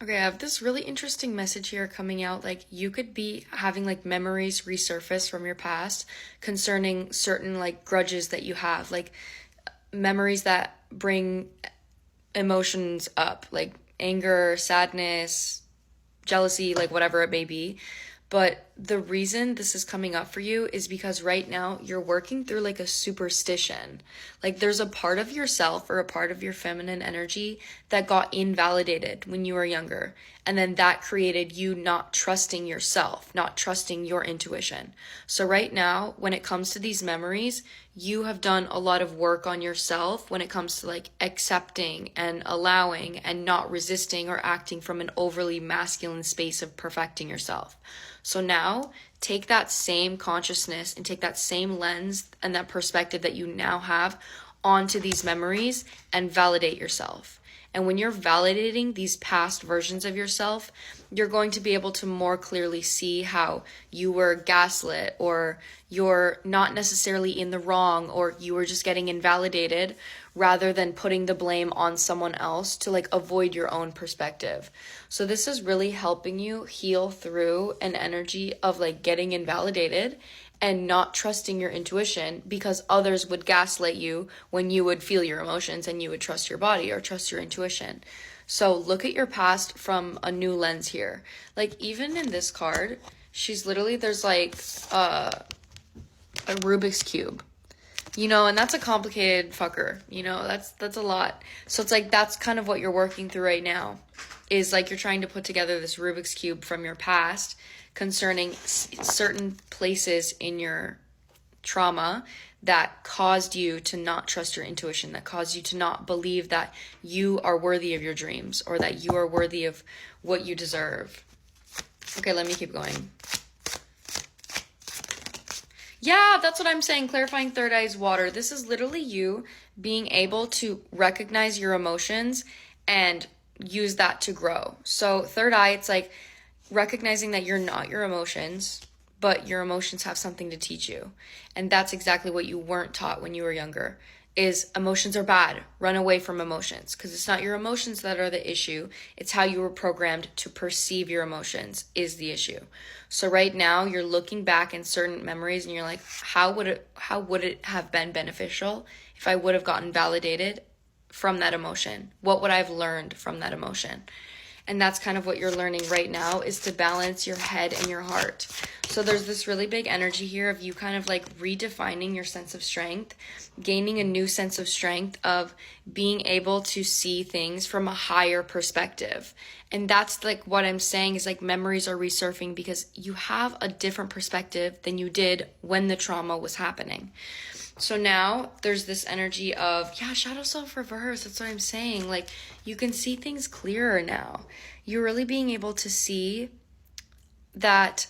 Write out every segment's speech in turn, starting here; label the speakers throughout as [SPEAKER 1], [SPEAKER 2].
[SPEAKER 1] Okay, I have this really interesting message here coming out. Like, you could be having like memories resurface from your past concerning certain like grudges that you have, like memories that bring emotions up, like anger, sadness, jealousy, like whatever it may be. But the reason this is coming up for you is because right now you're working through like a superstition. Like there's a part of yourself or a part of your feminine energy that got invalidated when you were younger. And then that created you not trusting yourself, not trusting your intuition. So right now, when it comes to these memories, you have done a lot of work on yourself when it comes to like accepting and allowing and not resisting or acting from an overly masculine space of perfecting yourself. So now take that same consciousness and take that same lens and that perspective that you now have onto these memories and validate yourself. And when you're validating these past versions of yourself, you're going to be able to more clearly see how you were gaslit, or you're not necessarily in the wrong, or you were just getting invalidated rather than putting the blame on someone else to like avoid your own perspective. So this is really helping you heal through an energy of like getting invalidated and not trusting your intuition because others would gaslight you when you would feel your emotions and you would trust your body or trust your intuition. So look at your past from a new lens here. Like even in this card, she's literally, there's like a Rubik's Cube. And that's a complicated fucker, that's a lot. So it's like, that's kind of what you're working through right now, is like you're trying to put together this Rubik's Cube from your past concerning certain places in your trauma that caused you to not trust your intuition, that caused you to not believe that you are worthy of your dreams or that you are worthy of what you deserve. Okay, let me keep going. Yeah, that's what I'm saying. Clarifying third eye is water. This is literally you being able to recognize your emotions and use that to grow. So third eye, it's like recognizing that you're not your emotions, but your emotions have something to teach you. And that's exactly what you weren't taught when you were younger, is emotions are bad. Run away from emotions, because it's not your emotions that are the issue. It's how you were programmed to perceive your emotions is the issue. So right now you're looking back in certain memories and you're like, how would it have been beneficial if I would have gotten validated from that emotion? What would I have learned from that emotion? And that's kind of what you're learning right now, is to balance your head and your heart. So there's this really big energy here of you kind of like redefining your sense of strength, gaining a new sense of strength of being able to see things from a higher perspective. And that's like what I'm saying is like memories are resurfing because you have a different perspective than you did when the trauma was happening. So now there's this energy of, shadow self reverse. That's what I'm saying. Like you can see things clearer now. You're really being able to see that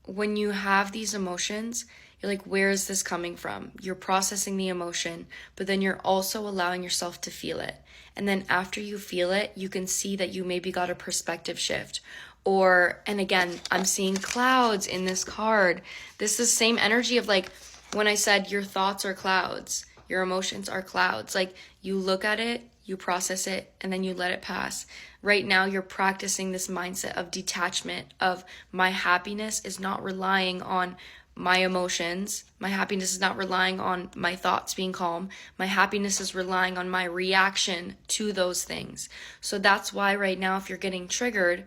[SPEAKER 1] when you have these emotions, you're like, where is this coming from? You're processing the emotion, but then you're also allowing yourself to feel it. And then after you feel it, you can see that you maybe got a perspective shift. And again, I'm seeing clouds in this card. This is the same energy of like, when I said your thoughts are clouds, your emotions are clouds. Like you look at it, you process it, and then you let it pass. Right now, you're practicing this mindset of detachment, of my happiness is not relying on my emotions. My happiness is not relying on my thoughts being calm. My happiness is relying on my reaction to those things. So that's why right now, if you're getting triggered,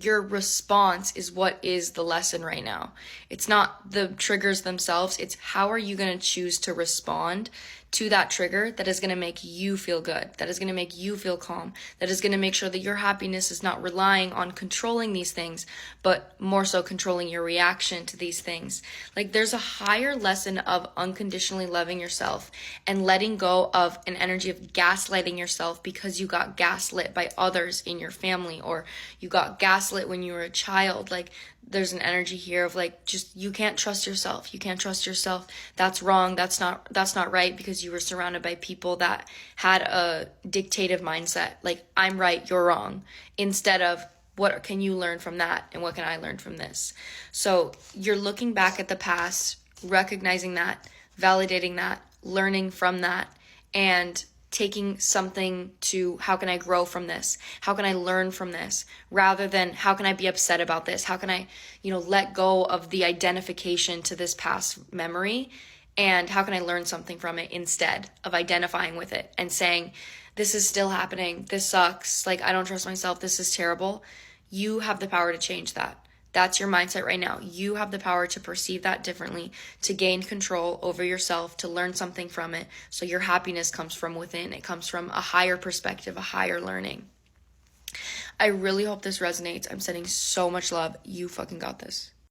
[SPEAKER 1] your response is what is the lesson right now. It's not the triggers themselves. It's how are you going to choose to respond to that trigger that is going to make you feel good, that is going to make you feel calm, that is going to make sure that your happiness is not relying on controlling these things, but more so controlling your reaction to these things. Like there's a higher lesson of unconditionally loving yourself and letting go of an energy of gaslighting yourself because you got gaslit by others in your family, or you got gaslit when you were a child. Like there's an energy here of like, just, you can't trust yourself. You can't trust yourself. That's wrong. That's not right, because you were surrounded by people that had a dictative mindset. Like, I'm right, you're wrong. Instead of, what can you learn from that? And what can I learn from this? So you're looking back at the past, recognizing that, validating that, learning from that, and taking something to how can I grow from this? How can I learn from this? Rather than how can I be upset about this? How can I, let go of the identification to this past memory? And how can I learn something from it instead of identifying with it and saying, this is still happening. This sucks. Like, I don't trust myself. This is terrible. You have the power to change that. That's your mindset right now. You have the power to perceive that differently, to gain control over yourself, to learn something from it. So your happiness comes from within. It comes from a higher perspective, a higher learning. I really hope this resonates. I'm sending so much love. You fucking got this.